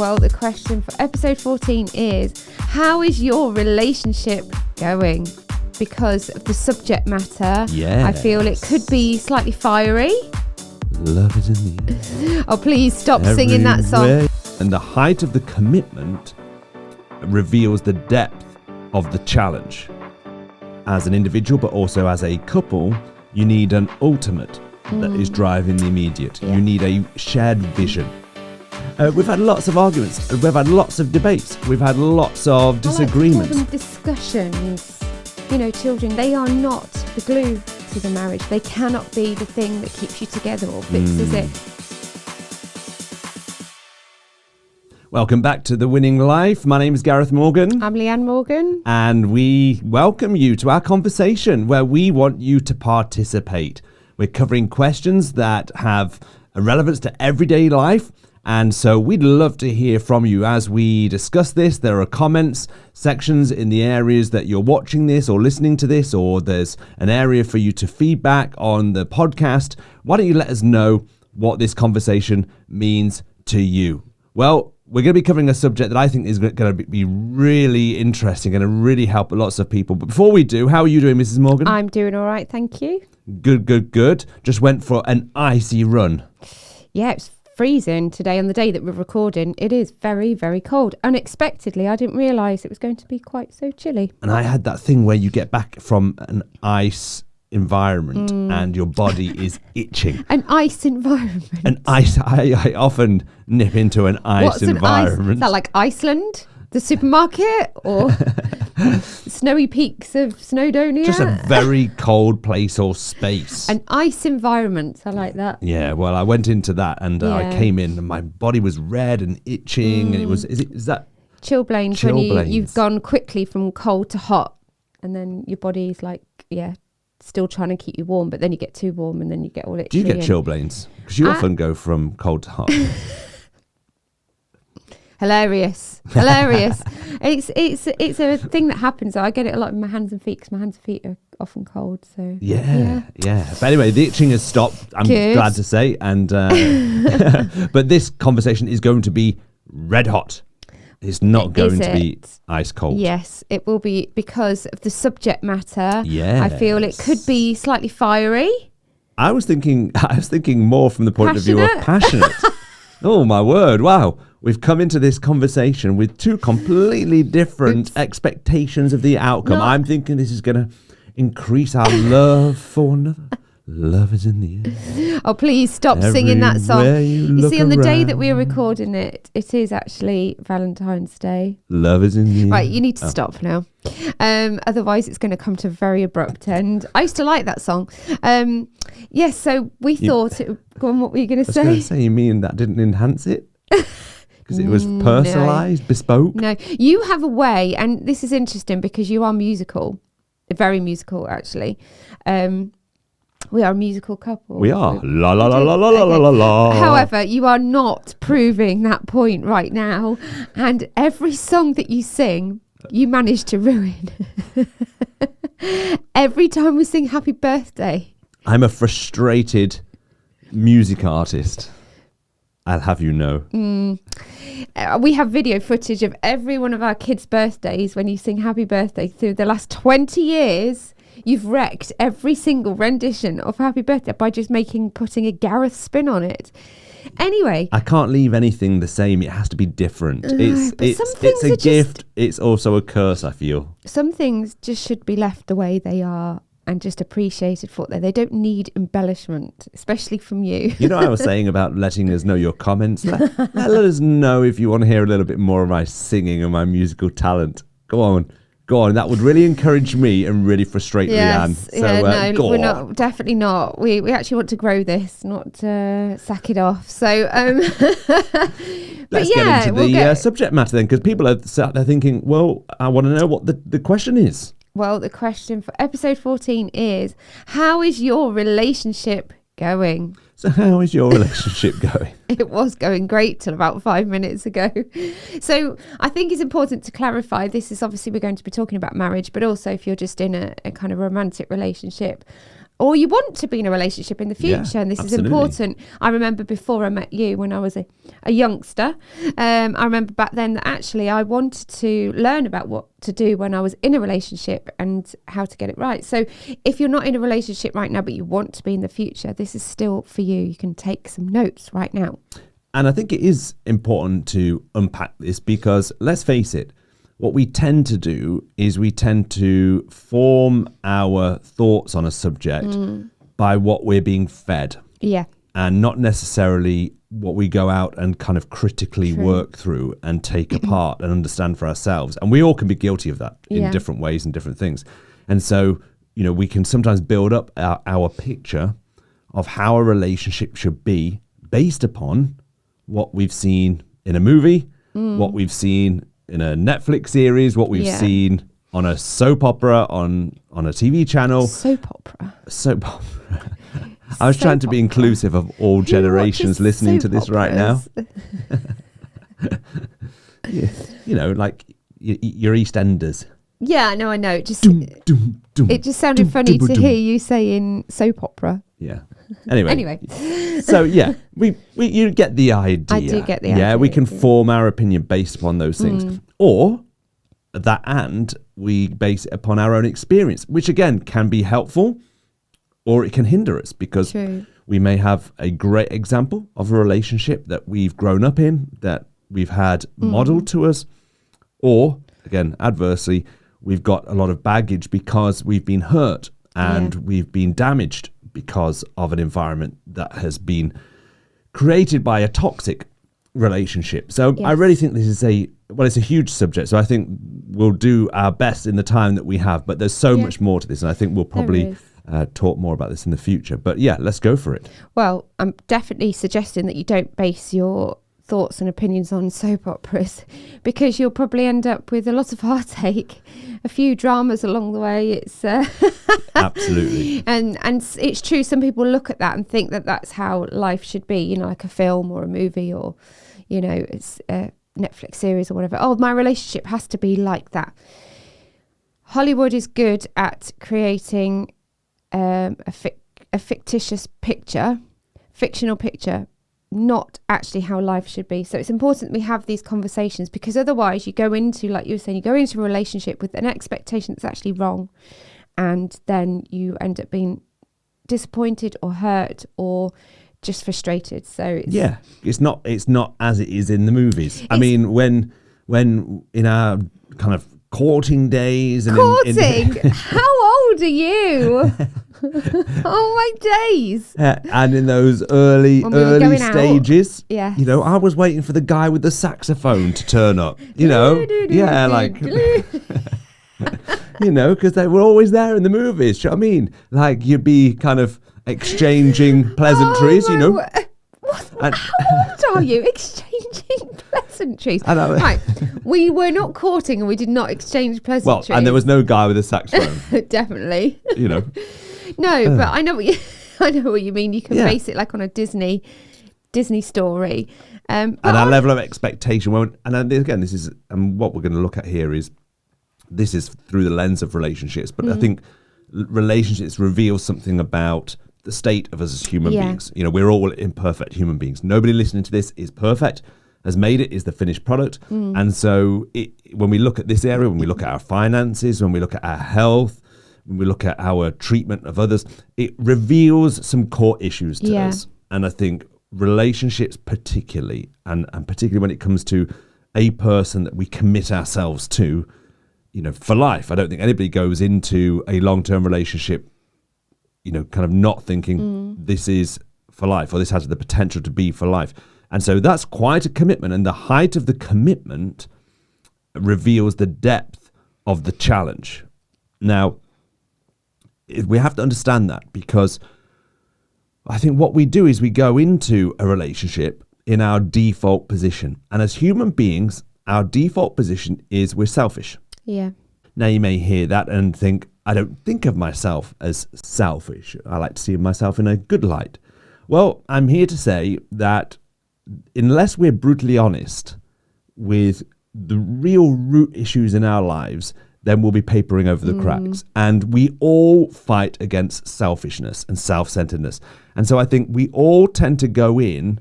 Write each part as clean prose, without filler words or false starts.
Well, the question for episode 14 is, how is your relationship going? Because of the subject matter, I feel it could be slightly fiery. Love is in the air. Oh, please stop singing that song. And the height of the commitment reveals the depth of the challenge. As an individual, but also as a couple, you need an ultimate that is driving the immediate. Yeah. You need a shared vision. We've had lots of arguments. We've had lots of debates. We've had lots of disagreements. I like to call them discussions. You know, children, they are not the glue to the marriage. They cannot be the thing that keeps you together or fixes it. Welcome back to The Winning Life. My name is Gareth Morgan. I'm Leanne Morgan. And we welcome you to our conversation where we want you to participate. We're covering questions that have a relevance to everyday life. And so we'd love to hear from you as we discuss this. There are comments sections in the areas that you're watching this or listening to this, or there's an area for you to feedback on the podcast. Why don't you let us know what this conversation means to you? Well, we're going to be covering a subject that I think is going to be really interesting and really help lots of people. But before we do, how are you doing, Mrs. Morgan? I'm doing all right, thank you. Good. Just went for an icy run. Yeah, it's freezing today on the day that we're recording. It is very, very cold. Unexpectedly, I didn't realise it was going to be quite so chilly. And I had that thing where you get back from an ice environment and your body is itching. An ice environment? I often nip into an ice environment. Is that like Iceland? The supermarket? Or snowy peaks of Snowdonia? Just a very cold place or space. An ice environment. I like that. Yeah, well, I went into that and I came in and my body was red and itching. And it was, is that? Chilblains, when you've gone quickly from cold to hot and then your body's like, still trying to keep you warm, but then you get too warm and then you get all itchy. Do you get chilblains? Because you often go from cold to hot. Hilarious. It's a thing that happens. I get it a lot in my hands and feet because my hands and feet are often cold. So yeah. But anyway, the itching has stopped. I'm glad to say, and but this conversation is going to be red hot. It's not going to be ice cold. Yes, it will be because of the subject matter. Yeah, I feel it could be slightly fiery. I was thinking more from the point of view of passionate. Oh my word! Wow. We've come into this conversation with two completely different expectations of the outcome. I'm thinking this is going to increase our love for one another. Love is in the air. Oh, please stop singing that song. You see, on the day that we're around. recording it, it is actually Valentine's Day. Love is in the air. Right, you need to stop now. Otherwise, it's going to come to a very abrupt end. I used to like that song. Yes, so we thought... Go on, what were you going to say? I was going to say, you mean that didn't enhance it? Because it was personalised, bespoke? No, you have a way, and this is interesting because you are musical. Very musical, actually. We are a musical couple. We are. La la la la la la la la. However, you are not proving that point right now. And every song that you sing, you manage to ruin. Every time we sing Happy Birthday. I'm a frustrated music artist. I'll have you know. We have video footage of every one of our kids' birthdays when you sing Happy Birthday through the last 20 years. You've wrecked every single rendition of Happy Birthday by just putting a Gareth spin on it. Anyway. I can't leave anything the same. It has to be different. It's a gift. It's also a curse, I feel. Some things just should be left the way they are and just appreciated for what they don't need embellishment, especially from you. You know what I was saying about letting us know your comments? Let us know if you want to hear a little bit more of my singing and my musical talent. Go on. That would really encourage me and really frustrate Leanne. So, we're not. Definitely not. We actually want to grow this, not sack it off. So, let's get into the subject matter then, because people are sat there thinking, well, I want to know what the question is. Well, the question for episode 14 is, how is your relationship going? So how is your relationship going? It was going great till about 5 minutes ago. So I think it's important to clarify, this is obviously we're going to be talking about marriage, but also if you're just in a kind of romantic relationship or you want to be in a relationship in the future, and this absolutely. is important. I remember before I met you, when I was a youngster, I remember back then that actually I wanted to learn about what to do when I was in a relationship and how to get it right. So if you're not in a relationship right now, but you want to be in the future, this is still for you. You can take some notes right now. And I think it is important to unpack this, because let's face it, what we tend to do is we tend to form our thoughts on a subject by what we're being fed. Yeah. And not necessarily what we go out and kind of critically work through and take apart and understand for ourselves. And we all can be guilty of that in different ways and different things. And so, you know, we can sometimes build up our picture of how a relationship should be based upon what we've seen in a movie, what we've seen in a Netflix series, what we've seen on a soap opera, on a TV channel. Soap opera. I was trying to be inclusive of all generations listening to this right now. You know, like your EastEnders. Yeah, I know. It just sounded funny to hear you saying soap opera. Yeah. Anyway. So yeah, you get the idea. I do get the idea. Yeah, we can form our opinion based upon those things, or and we base it upon our own experience, which again can be helpful, or it can hinder us, because we may have a great example of a relationship that we've grown up in, that we've had modeled to us, or again, adversely, we've got a lot of baggage because we've been hurt and we've been damaged because of an environment that has been created by a toxic relationship. So I really think this is it's a huge subject. So I think we'll do our best in the time that we have, but there's so much more to this. And I think we'll probably talk more about this in the future. But yeah, let's go for it. Well, I'm definitely suggesting that you don't base your thoughts and opinions on soap operas, because you'll probably end up with a lot of heartache, a few dramas along the way. It's absolutely, and it's true. Some people look at that and think that that's how life should be, you know, like a film or a movie, or you know, it's a Netflix series or whatever. Oh, my relationship has to be like that. Hollywood is good at creating a fictitious picture, fictional picture, not actually how life should be. So it's important that we have these conversations, because otherwise you go into, like you were saying, you go into a relationship with an expectation that's actually wrong, and then you end up being disappointed or hurt or just frustrated. So it's not as it is in the movies. I mean, when in our kind of courting days and how old are you? Oh my days. And in those early stages, you know, I was waiting for the guy with the saxophone to turn up, you know. Like you know, because they were always there in the movies. Do you know what I mean? Like, you'd be kind of exchanging pleasantries, you know. How old are you? Exchanging pleasantries. I know. Right. We were not courting and we did not exchange pleasantries. Well, and there was no guy with a saxophone. Definitely. You know. No, but I know what you mean. You can base it like on a Disney story. And our level of expectation. And again, this is what we're going to look at here is, this is through the lens of relationships. But I think relationships reveal something about the state of us as human beings. You know, we're all imperfect human beings. Nobody listening to this is perfect, has made it, is the finished product. And so when we look at this area, when we look at our finances, when we look at our health, when we look at our treatment of others, it reveals some core issues to us. And I think relationships particularly, and particularly when it comes to a person that we commit ourselves to, you know, for life. I don't think anybody goes into a long-term relationship, you know, kind of not thinking this is for life, or this has the potential to be for life. And so that's quite a commitment. And the height of the commitment reveals the depth of the challenge. Now, we have to understand that, because I think what we do is we go into a relationship in our default position. And as human beings, our default position is we're selfish. Yeah. Now, you may hear that and think, I don't think of myself as selfish. I like to see myself in a good light. Well, I'm here to say that unless we're brutally honest with the real root issues in our lives, then we'll be papering over the cracks. And we all fight against selfishness and self-centeredness. And so I think we all tend to go in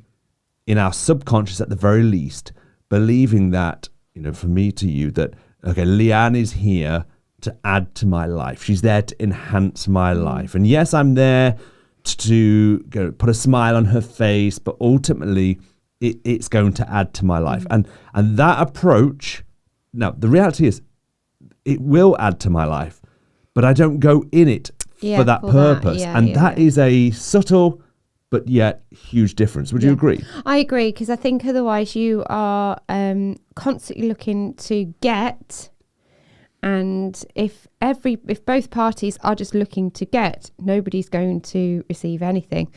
our subconscious at the very least, believing that, from me to you, that, okay, Leanne is here to add to my life. She's there to enhance my life. And yes, I'm there to put a smile on her face, but ultimately it's going to add to my life. And that approach, now the reality is it will add to my life, but I don't go in it for that purpose. That is a subtle but yet huge difference. Would you agree? I agree, because I think otherwise you are constantly looking to get, and if both parties are just looking to get, nobody's going to receive anything.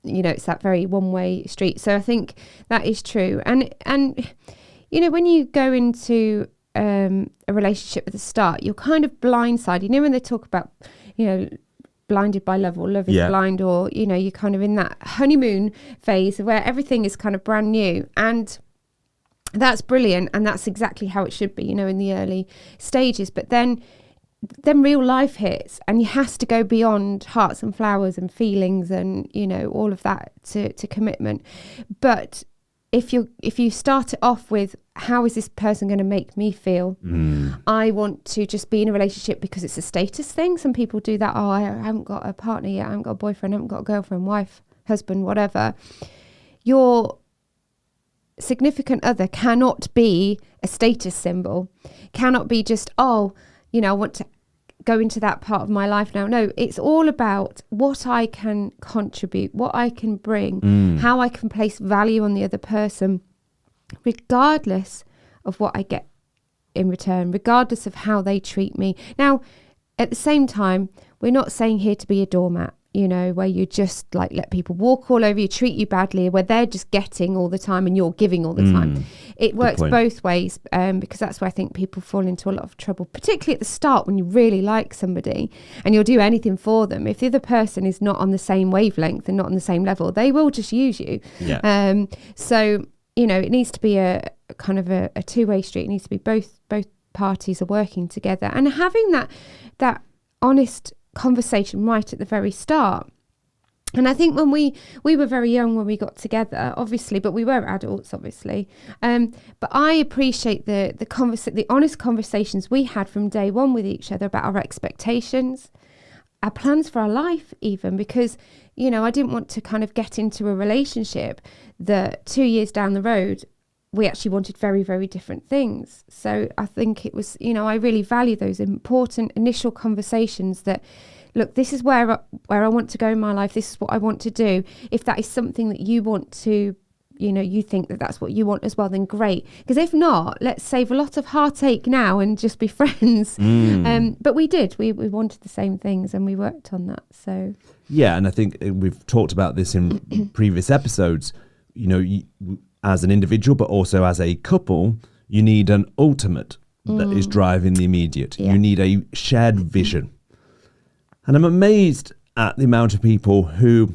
It's that very one-way street. So I think that is true. And when you go into a relationship at the start, you're kind of blindsided. When they talk about blinded by love, or love is blind, or you're kind of in that honeymoon phase where everything is kind of brand new, and that's brilliant, and that's exactly how it should be, in the early stages. But then real life hits, and you has to go beyond hearts and flowers and feelings and all of that to commitment. But if you start it off with, how is this person going to make me feel? I want to just be in a relationship because it's a status thing. Some people do that. Oh, I haven't got a partner yet. I haven't got a boyfriend. I haven't got a girlfriend, wife, husband, whatever. Your significant other cannot be a status symbol. Cannot be just, I want to go into that part of my life now. No, it's all about what I can contribute, what I can bring, how I can place value on the other person, regardless of what I get in return, regardless of how they treat me. Now, at the same time, we're not saying here to be a doormat, where you just let people walk all over you, treat you badly, where they're just getting all the time and you're giving all the time. It works both ways, because that's where I think people fall into a lot of trouble, particularly at the start when you really like somebody and you'll do anything for them. If the other person is not on the same wavelength and not on the same level, they will just use you. So it needs to be a kind of a two-way street. It needs to be both parties are working together and having that honest conversation right at the very start. And I think when we were very young when we got together, obviously, but we were adults, obviously. But I appreciate the honest conversations we had from day one with each other about our expectations, our plans for our life, even, because I didn't want to kind of get into a relationship that 2 years down the road we actually wanted very, very different things. So I think it was, I really value those important initial conversations that, look, this is where I want to go in my life. This is what I want to do. If that is something that you want to, you think that that's what you want as well, then great. Because if not, let's save a lot of heartache now and just be friends. But we did. We wanted the same things and we worked on that. So yeah, and I think we've talked about this in previous episodes. As an individual, but also as a couple, you need an ultimate that is driving the immediate. You need a shared vision. And I'm amazed at the amount of people who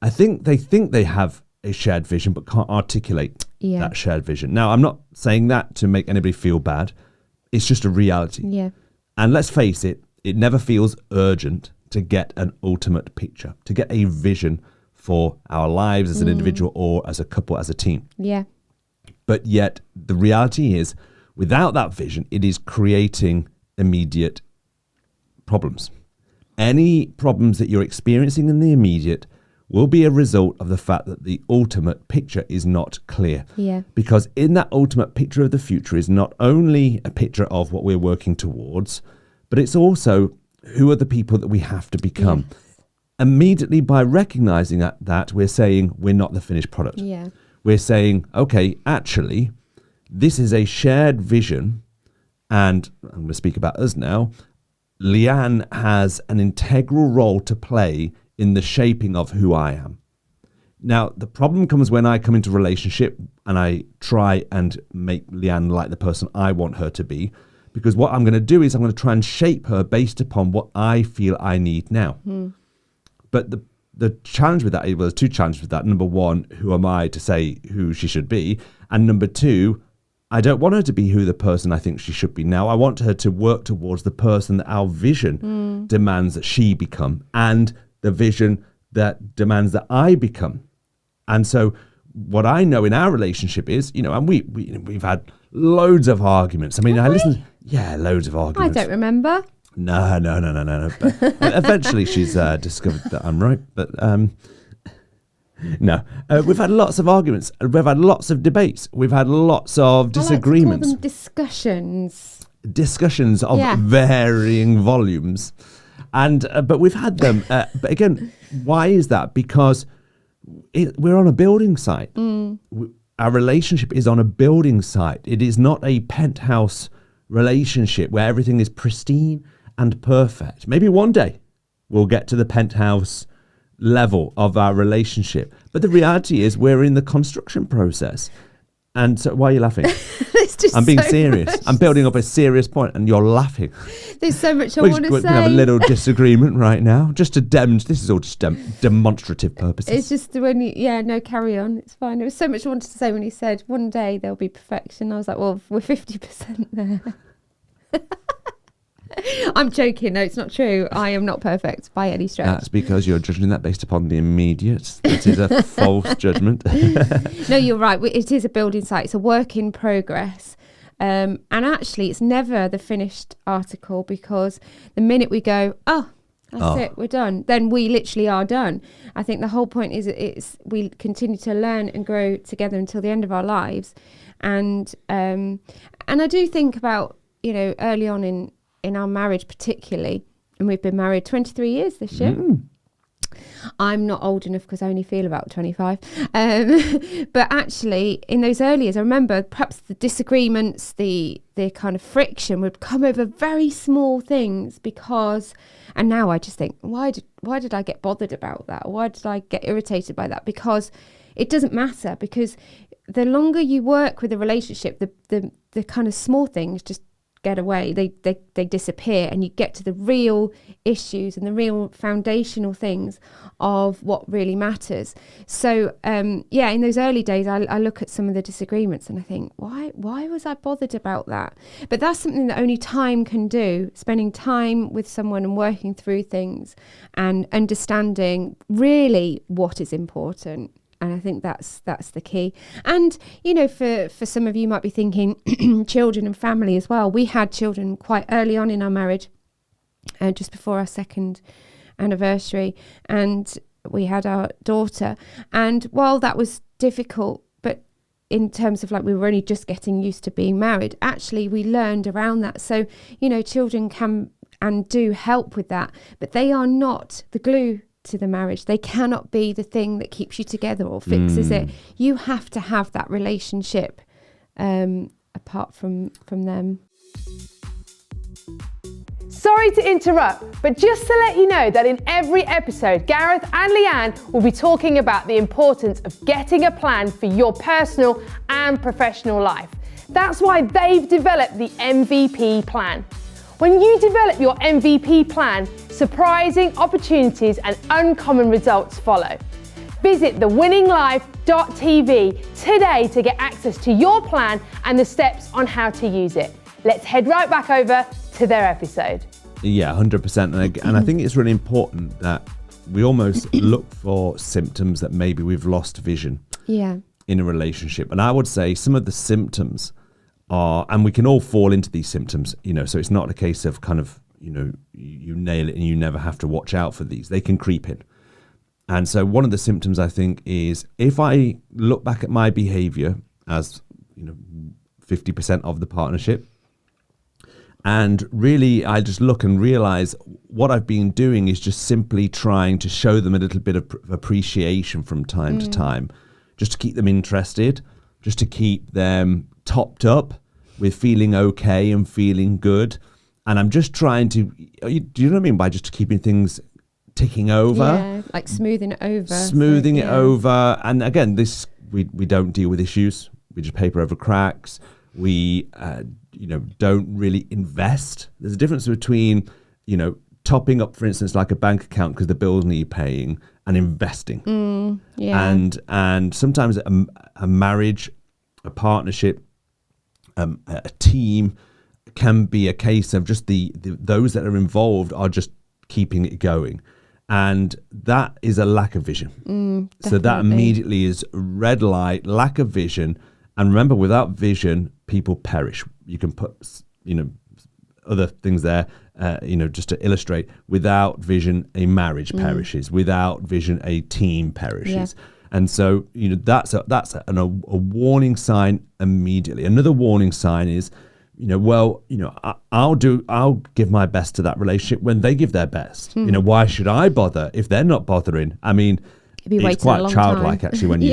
I think they have a shared vision, but can't articulate that shared vision. Now, I'm not saying that to make anybody feel bad. It's just a reality. Yeah. And let's face it, it never feels urgent to get an ultimate picture, to get a vision for our lives as an individual or as a couple, as a team. Yeah. But yet the reality is, without that vision, it is creating immediate problems. Any problems that you're experiencing in the immediate will be a result of the fact that the ultimate picture is not clear. Yeah. Because in that ultimate picture of the future is not only a picture of what we're working towards, but it's also who are the people that we have to become. Yes. Immediately by recognizing that we're saying we're not the finished product. Yeah. We're saying, okay, actually, this is a shared vision. And I'm going to speak about us now. Leanne has an integral role to play in the shaping of who I am. Now, the problem comes when I come into a relationship and I try and make Leanne like the person I want her to be. Because what I'm going to do is I'm going to try and shape her based upon what I feel I need now. But the challenge with that, well, there's two challenges with that. Number one, who am I to say who she should be? And number two, I don't want her to be who the person I think she should be now. I want her to work towards the person that our vision demands that she become, and the vision that demands that I become. And so what I know in our relationship is, and we've had loads of arguments. I mean, loads of arguments. I don't remember. No. But eventually she's discovered that I'm right. But no, we've had lots of arguments. We've had lots of debates. We've had lots of disagreements. I like to call them discussions of varying volumes. And but we've had them. But again, why is that? Because we're on a building site. Our relationship is on a building site. It is not a penthouse relationship where everything is pristine and perfect. Maybe one day we'll get to the penthouse level of our relationship. But the reality is we're in the construction process. And so why are you laughing? I'm being serious. I'm building up a serious point and you're laughing. There's so much I want to say. We can have a little disagreement right now, just to demonstrate. This is all just demonstrative purposes. It's just carry on. It's fine. There was so much I wanted to say when he said, one day there'll be perfection. I was like, well, we're 50% there. I'm joking. No, it's not true. I am not perfect by any stretch. That's because you're judging that based upon the immediate. It is a false judgment. No, you're right. It is a building site. It's a work in progress. And actually, it's never the finished article, because the minute we go, that's it, we're done, then we literally are done. I think the whole point is we continue to learn and grow together until the end of our lives. And I do think about, early on in our marriage particularly, and we've been married 23 years this year. I'm not old enough because I only feel about 25. But actually, in those early years, I remember perhaps the disagreements, the kind of friction would come over very small things, and now I just think, why did I get bothered about that? Why did I get irritated by that? Because it doesn't matter, because the longer you work with a relationship, the kind of small things just get away, they disappear, and you get to the real issues and the real foundational things of what really matters. So in those early days I look at some of the disagreements and I think, why was I bothered about that? But that's something that only time can do, spending time with someone and working through things and understanding really what is important. And I think that's the key. And, for some of you might be thinking children and family as well. We had children quite early on in our marriage, just before our second anniversary. And we had our daughter. And while that was difficult, but in terms of we were only just getting used to being married, actually we learned around that. So, children can and do help with that, but they are not the glue to the marriage. They cannot be the thing that keeps you together or fixes it. You have to have that relationship apart from them. Sorry to interrupt, but just to let you know that in every episode, Gareth and Leanne will be talking about the importance of getting a plan for your personal and professional life. That's why they've developed the MVP plan. When you develop your MVP plan, surprising opportunities and uncommon results follow. Visit thewinninglife.tv today to get access to your plan and the steps on how to use it. Let's head right back over to their episode. Yeah, 100%. And I think it's really important that we almost look for symptoms that maybe we've lost vision in a relationship. And I would say some of the symptoms are, and we can all fall into these symptoms, so it's not a case of kind of, you nail it and you never have to watch out for these. They can creep in. And so one of the symptoms, I think, is if I look back at my behavior as, 50% of the partnership, and really I just look and realize what I've been doing is just simply trying to show them a little bit of appreciation from time to time, just to keep them interested, just to keep them topped up with feeling okay and feeling good. And I'm just trying to, do you know what I mean by just keeping things ticking over? Yeah, like smoothing it over. It over. And again, this we don't deal with issues. We just paper over cracks. We, don't really invest. There's a difference between, topping up, for instance, like a bank account because the bills need paying, and investing. And sometimes a marriage, a partnership, a team can be a case of just the those that are involved are just keeping it going. And that is a lack of vision. So that immediately is red light, lack of vision. And remember, without vision, people perish. You can put, other things there, just to illustrate. Without vision, a marriage perishes. Without vision, a team perishes. Yeah. And so, that's a warning sign immediately. Another warning sign is, I'll give my best to that relationship when they give their best. Why should I bother if they're not bothering? I mean, it's quite childlike actually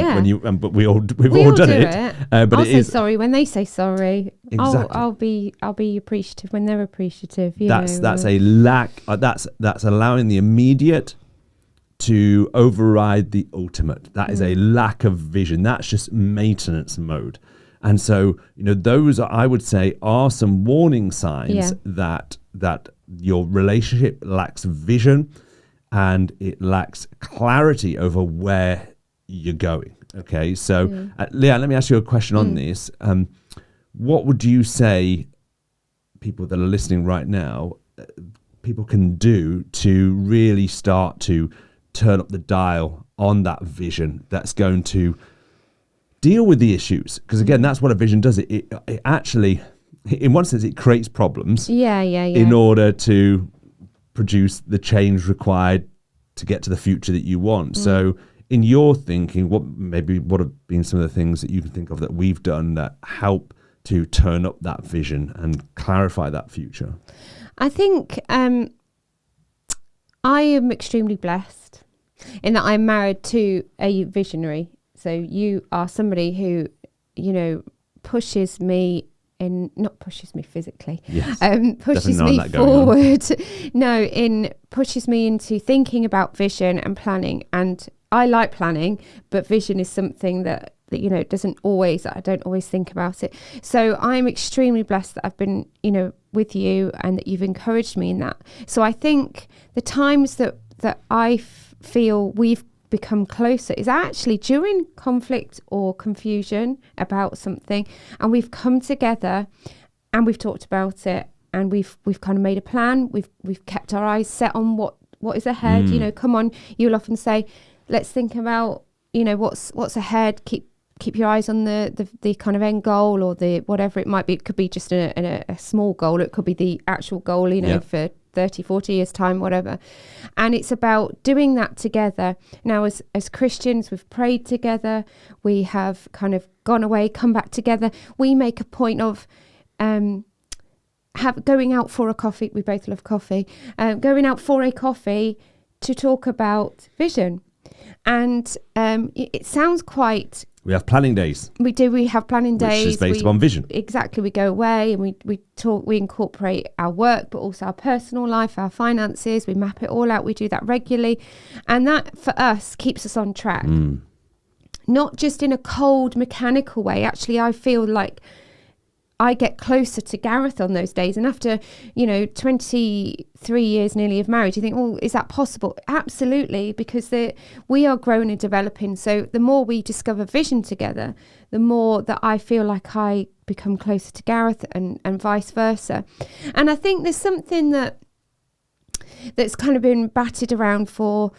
but we've all done it. But I'll say sorry when they say sorry. Exactly. I'll be appreciative when they're appreciative. That's a lack. That's allowing the immediate to override the ultimate. That is a lack of vision. That's just maintenance mode. And so, those I would say are some warning signs that your relationship lacks vision and it lacks clarity over where you're going. Okay, so Leanne, let me ask you a question on this. What would you say people that are listening right now, people can do to really start to turn up the dial on that vision that's going to deal with the issues? Because again, that's what a vision does. It actually, in one sense, it creates problems. In order to produce the change required to get to the future that you want. So in your thinking, what have been some of the things that you can think of that we've done that help to turn up that vision and clarify that future? I think I am extremely blessed in that I'm married to a visionary. So you are somebody who, pushes me not pushes me physically, pushes me forward. Pushes me into thinking about vision and planning. And I like planning, but vision is something that I don't always think about it. So I'm extremely blessed that I've been, with you and that you've encouraged me in that. So I think the times that I feel we've become closer is actually during conflict or confusion about something, and we've come together and we've talked about it, and we've kind of made a plan. We've kept our eyes set on what is ahead. Come on, you'll often say, let's think about what's ahead. Keep your eyes on the kind of end goal, or the whatever it might be. It could be just a small goal. It could be the actual goal, for 30, 40 years time, whatever. And it's about doing that together. Now, as Christians, we've prayed together. We have kind of gone away, come back together. We make a point of going out for a coffee. We both love coffee. Going out for a coffee to talk about vision. And it sounds quite... We have planning days. We do. We have planning days. Which is based upon vision. Exactly. We go away and we talk. We incorporate our work, but also our personal life, our finances. We map it all out. We do that regularly. And that, for us, keeps us on track. Not just in a cold, mechanical way. Actually, I feel like I get closer to Gareth on those days. And after, 23 years nearly of marriage, you think, well, is that possible? Absolutely, because we are growing and developing. So the more we discover vision together, the more that I feel like I become closer to Gareth and vice versa. And I think there's something that's kind of been batted around for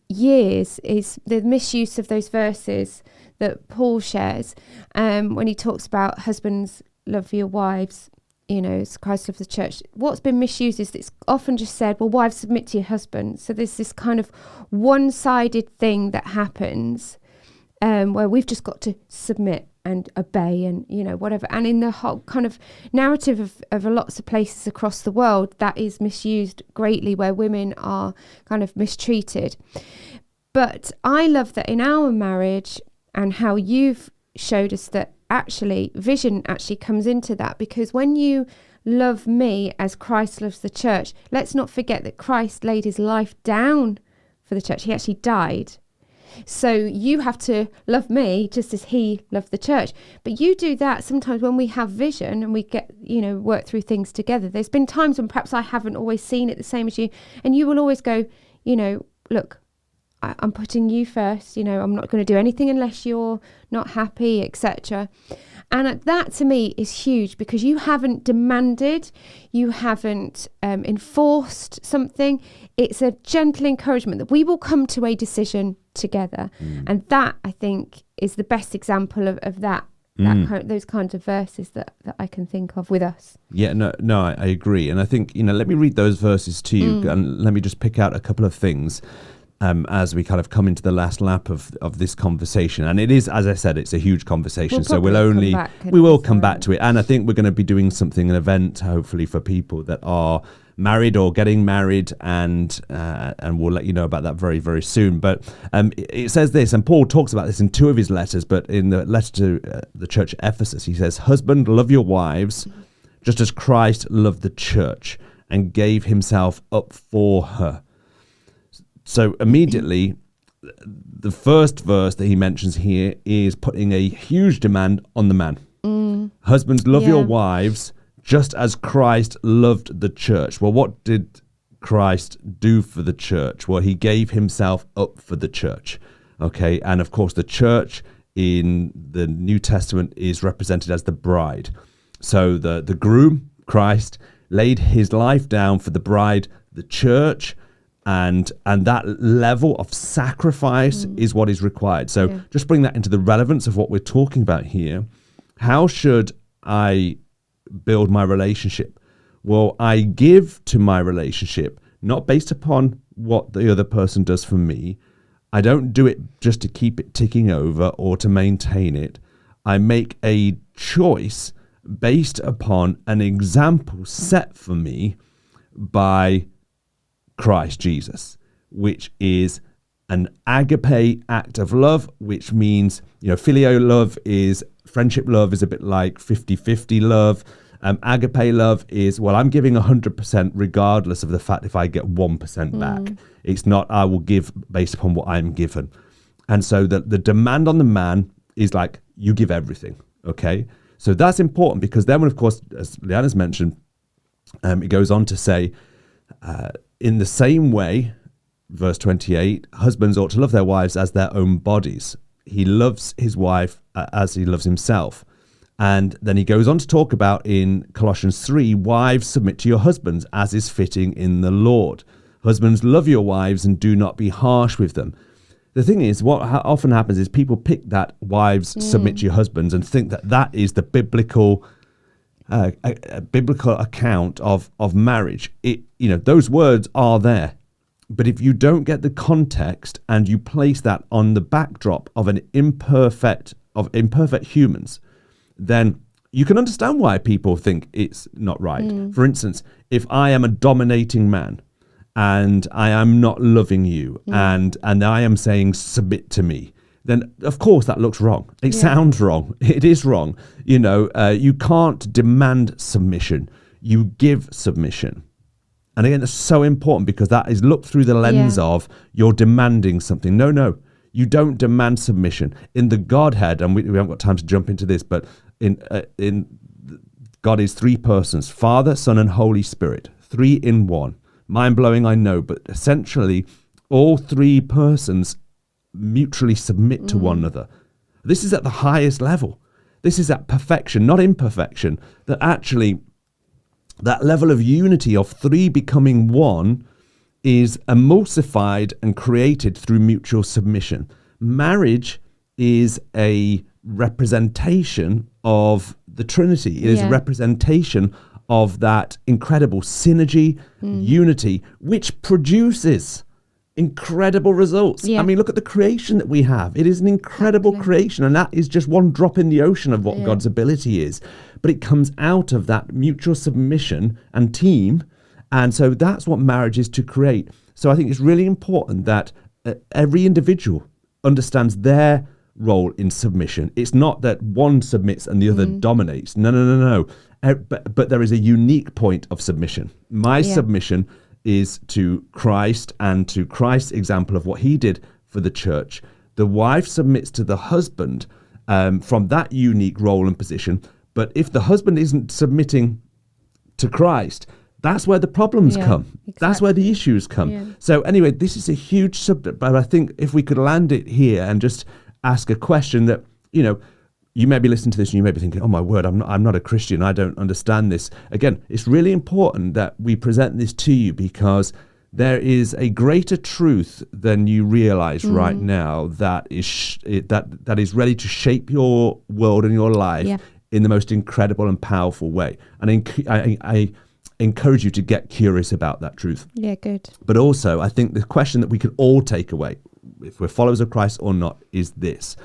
years, is the misuse of those verses that Paul shares when he talks about husbands, love your wives, as Christ loves the church. What's been misused is it's often just said, well, wives, submit to your husband. So there's this kind of one-sided thing that happens where we've just got to submit and obey and, whatever. And in the whole kind of narrative of lots of places across the world, that is misused greatly, where women are kind of mistreated. But I love that in our marriage, and how you've showed us that actually vision actually comes into that, because when you love me as Christ loves the church, let's not forget that Christ laid his life down for the church. He actually died. So you have to love me just as he loved the church. But you do that sometimes when we have vision and we get, work through things together. There's been times when perhaps I haven't always seen it the same as you, and you will always go, look, I'm putting you first, I'm not going to do anything unless you're not happy, etc. And that to me is huge, because you haven't demanded, you haven't enforced something. It's a gentle encouragement that we will come to a decision together. And that, I think, is the best example of that. Those kinds of verses that I can think of with us. Yeah, no, I agree. And I think, let me read those verses to you, and let me just pick out a couple of things as we kind of come into the last lap of this conversation. And it is, as I said, it's a huge conversation. We will come back to it. And I think we're going to be doing an event, hopefully, for people that are married or getting married, and we'll let you know about that very, very soon. But it says this, and Paul talks about this in two of his letters, but in the letter to the church at Ephesus, he says, "Husband, love your wives, just as Christ loved the church and gave himself up for her." So immediately, the first verse that he mentions here is putting a huge demand on the man. Husbands, love your wives, just as Christ loved the church. Well, what did Christ do for the church? Well, he gave himself up for the church. Okay, and of course, the church in the New Testament is represented as the bride. So the groom, Christ, laid his life down for the bride, the church, and that level of sacrifice is what is required. So just bring that into the relevance of what we're talking about here. How should I build my relationship? Well, I give to my relationship not based upon what the other person does for me. I don't do it just to keep it ticking over or to maintain it. I make a choice based upon an example set for me by Christ Jesus, which is an agape act of love, which means, filial love is friendship love is a bit like 50-50 love. Agape love is, well, I'm giving 100% regardless of the fact if I get 1% back. It's not, I will give based upon what I'm given. And so the demand on the man is like, you give everything, okay? So that's important, because then, of course, as Leanne has mentioned, it goes on to say, in the same way, verse 28, husbands ought to love their wives as their own bodies. He loves his wife as he loves himself. And then he goes on to talk about in Colossians 3, wives, submit to your husbands as is fitting in the Lord. Husbands, love your wives and do not be harsh with them. The thing is, what often happens is people pick that wives submit to your husbands and think that is the biblical account of marriage. Those words are there. But if you don't get the context and you place that on the backdrop of imperfect humans, then you can understand why people think it's not right. For instance, if I am a dominating man and I am not loving you and I am saying submit to me, then of course that looks wrong. It sounds wrong. It is wrong. You can't demand submission. You give submission. And again, it's so important, because that is looked through the lens of you're demanding something. No, you don't demand submission. In the Godhead, and we haven't got time to jump into this, but in God is three persons, Father, Son, and Holy Spirit, 3 in 1. Mind-blowing, I know, but essentially all 3 persons mutually submit to one another. This is at the highest level. This is at perfection, not imperfection, that actually that level of unity of 3 becoming 1 is emulsified and created through mutual submission. Marriage is a representation of the Trinity. It is a representation of that incredible synergy, unity, which produces incredible results. I mean, look at the creation that we have. It is an incredible creation, and that is just one drop in the ocean of what God's ability is. But it comes out of that mutual submission and team, and so that's what marriage is to create. So I think it's really important that every individual understands their role in submission. It's not that one submits and the other dominates. No. But there is a unique point of submission. My submission is to Christ and to Christ's example of what he did for the church. The wife submits to the husband from that unique role and position. But if the husband isn't submitting to Christ, that's where the problems come. Exactly. That's where the issues come. Yeah. So anyway, this is a huge subject, but I think if we could land it here and just ask a question that, you may be listening to this and you may be thinking, oh my word, I'm not a Christian. I don't understand this. Again, it's really important that we present this to you because there is a greater truth than you realize right now that is ready to shape your world and your life in the most incredible and powerful way. And I encourage you to get curious about that truth. Yeah, good. But also, I think the question that we can all take away, if we're followers of Christ or not, is this.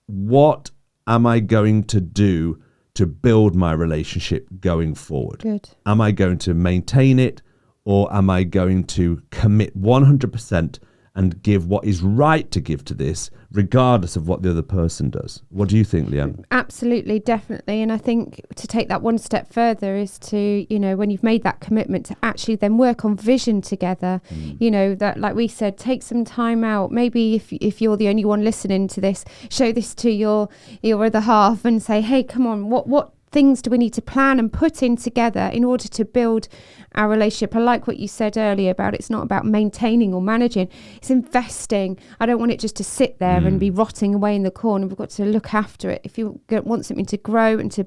What am I going to do to build my relationship going forward? Good. Am I going to maintain it, or am I going to commit 100% and give what is right to give to this, regardless of what the other person does? What do you think, Leanne? Absolutely, definitely. And I think to take that one step further is to, when you've made that commitment, to actually then work on vision together. That, like we said, take some time out. Maybe if you're the only one listening to this, show this to your other half and say, hey, come on, what things do we need to plan and put in together in order to build our relationship? I like what you said earlier about it's not about maintaining or managing, it's investing. I don't want it just to sit there and be rotting away in the corner. We've got to look after it. If you want something to grow and to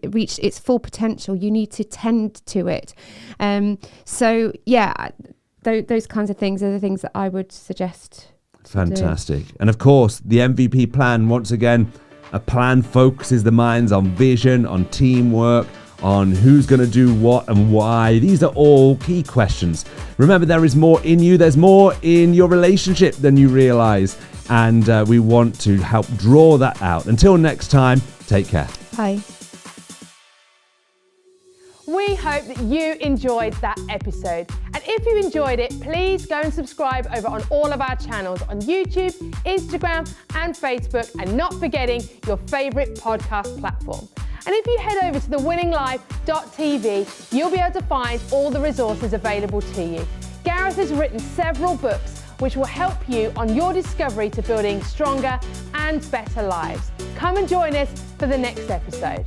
reach its full potential, you need to tend to it. Those kinds of things are the things that I would suggest. Fantastic. And of course, the MVP plan, once again, a plan focuses the minds on vision, on teamwork, on who's going to do what and why. These are all key questions. Remember, there is more in you. There's more in your relationship than you realize. And we want to help draw that out. Until next time, take care. Bye. We hope that you enjoyed that episode. And if you enjoyed it, please go and subscribe over on all of our channels on YouTube, Instagram, and Facebook, and not forgetting your favorite podcast platform. And if you head over to thewinninglife.tv, you'll be able to find all the resources available to you. Gareth has written several books which will help you on your discovery to building stronger and better lives. Come and join us for the next episode.